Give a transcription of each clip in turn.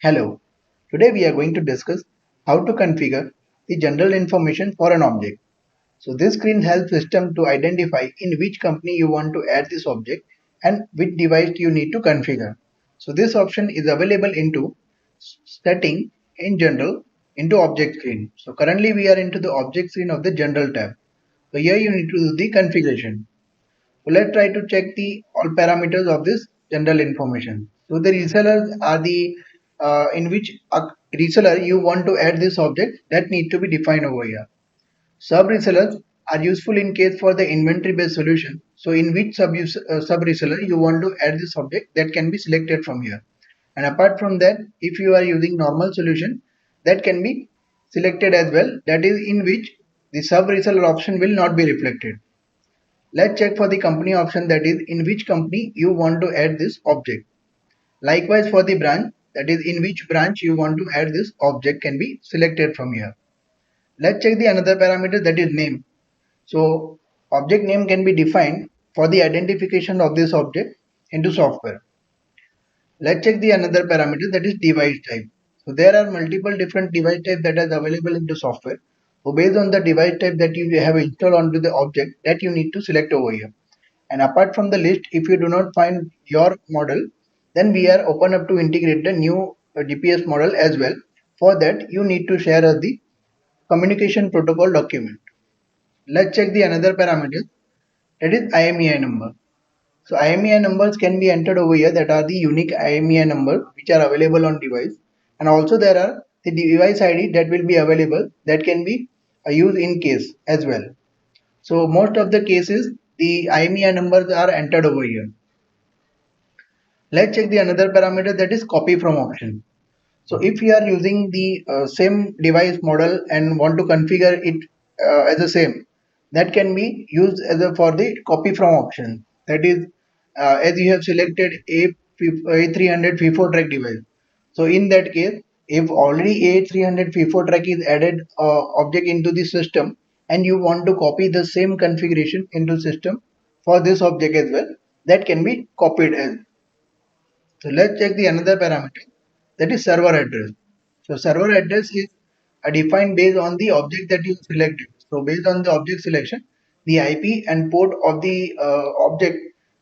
Hello, today we are going to discuss how to configure the general information for an object. So this screen helps system to identify in which company you want to add this object and which device you need to configure. So this option is available into setting in general into object screen. So currently we are into the object screen of the general tab. So here you need to do the configuration. So let's try to check the all parameters of this general information. So the resellers are the in which reseller you want to add this object that need to be defined over here. Sub resellers are useful in case for the inventory based solution. So in which sub reseller you want to add this object that can be selected from here. And apart from that, if you are using normal solution, that can be selected as well. That is in which the sub reseller option will not be reflected. Let's check for the company option, that is in which company you want to add this object. Likewise for the branch, that is in which branch you want to add this object can be selected from here. Let's check the another parameter, that is name. So object name can be defined for the identification of this object into software. Let's check the another parameter, that is device type. So there are multiple different device types that is available into software. So based on the device type that you have installed onto the object, that you need to select over here. And apart from the list, if you do not find your model, then we are open up to integrate the new GPS model as well. For that, you need to share us the communication protocol document. Let's check the another parameter, that is IMEI number. So IMEI numbers can be entered over here, that are the unique IMEI number which are available on device. And also there are the device ID that will be available that can be used in case as well. So most of the cases the IMEI numbers are entered over here. Let's check the another parameter, that is copy from option. So if you are using the same device model and want to configure it as the same, that can be used as a for the copy from option. That is as you have selected A300 FIFO track device. So in that case, if already A300 FIFO track is added object into the system and you want to copy the same configuration into system for this object as well, that can be copied as. So let's check the another parameter, that is server address. So server address is defined based on the object that you selected. So based on the object selection, the IP and port of the object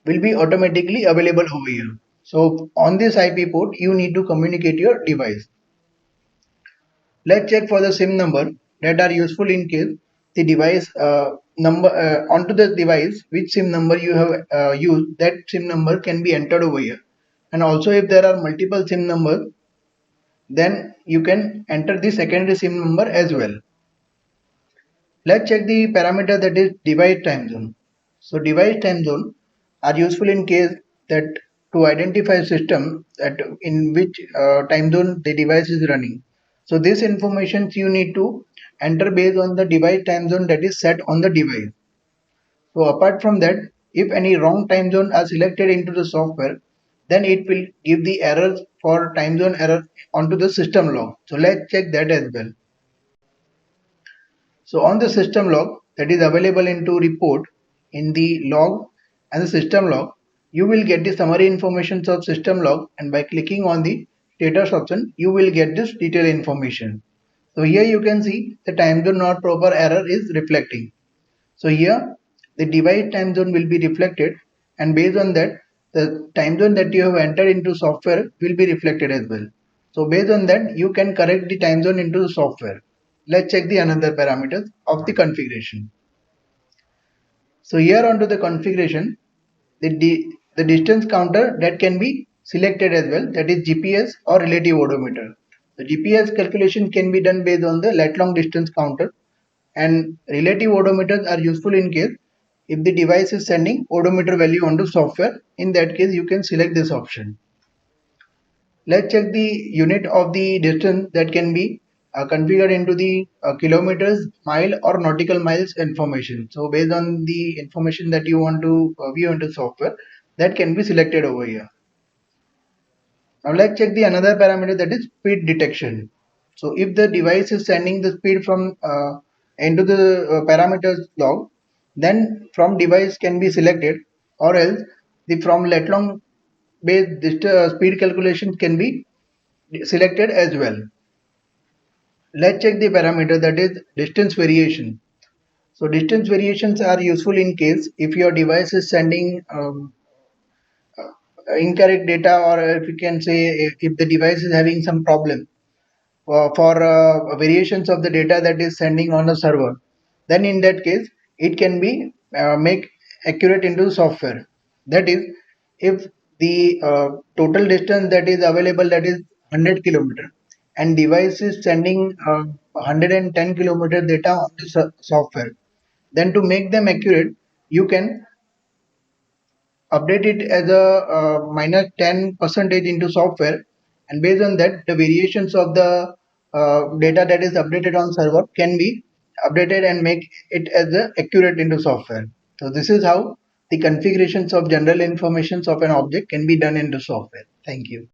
will be automatically available over here. So on this IP port, you need to communicate your device. Let's check for the SIM number that are useful in case the device number onto the device which SIM number you have used, that SIM number can be entered over here. And also if there are multiple SIM numbers, then you can enter the secondary SIM number as well. Let's check the parameter, that is device time zone. So device time zone are useful in case that to identify system that in which time zone the device is running. So this information you need to enter based on the device time zone that is set on the device. So apart from that, if any wrong time zone are selected into the software, then it will give the errors for time zone error onto the system log. So let's check that as well. So on the system log that is available into report in the log and the system log, you will get the summary information of system log, and by clicking on the status option, you will get this detailed information. So here you can see the time zone not proper error is reflecting. So here the device time zone will be reflected, and based on that the time zone that you have entered into software will be reflected as well. So based on that you can correct the time zone into the software. Let's check the another parameters of the configuration. So here onto the configuration, the distance counter that can be selected as well, that is GPS or relative odometer. The GPS calculation can be done based on the lat long distance counter, and relative odometers are useful in case if the device is sending odometer value onto software. In that case you can select this option. Let's check the unit of the distance that can be configured into the kilometers, mile or nautical miles information. So based on the information that you want to view into software, that can be selected over here. Now let's check the another parameter, that is speed detection. So if the device is sending the speed from into the parameters log, then from device can be selected, or else the from lat long based speed calculation can be selected as well. Let's check the parameter, that is distance variation. So distance variations are useful in case if your device is sending incorrect data, or if you can say if the device is having some problem for variations of the data that is sending on the server, then in that case it can be make accurate into software. That is, if the total distance that is available, that is 100 kilometer, and device is sending 110 kilometer data on the software, then to make them accurate you can update it as a minus 10 percentage into software, and based on that the variations of the data that is updated on server can be updated and make it as a accurate into software. So this is how the configurations of general informations of an object can be done into software. Thank you.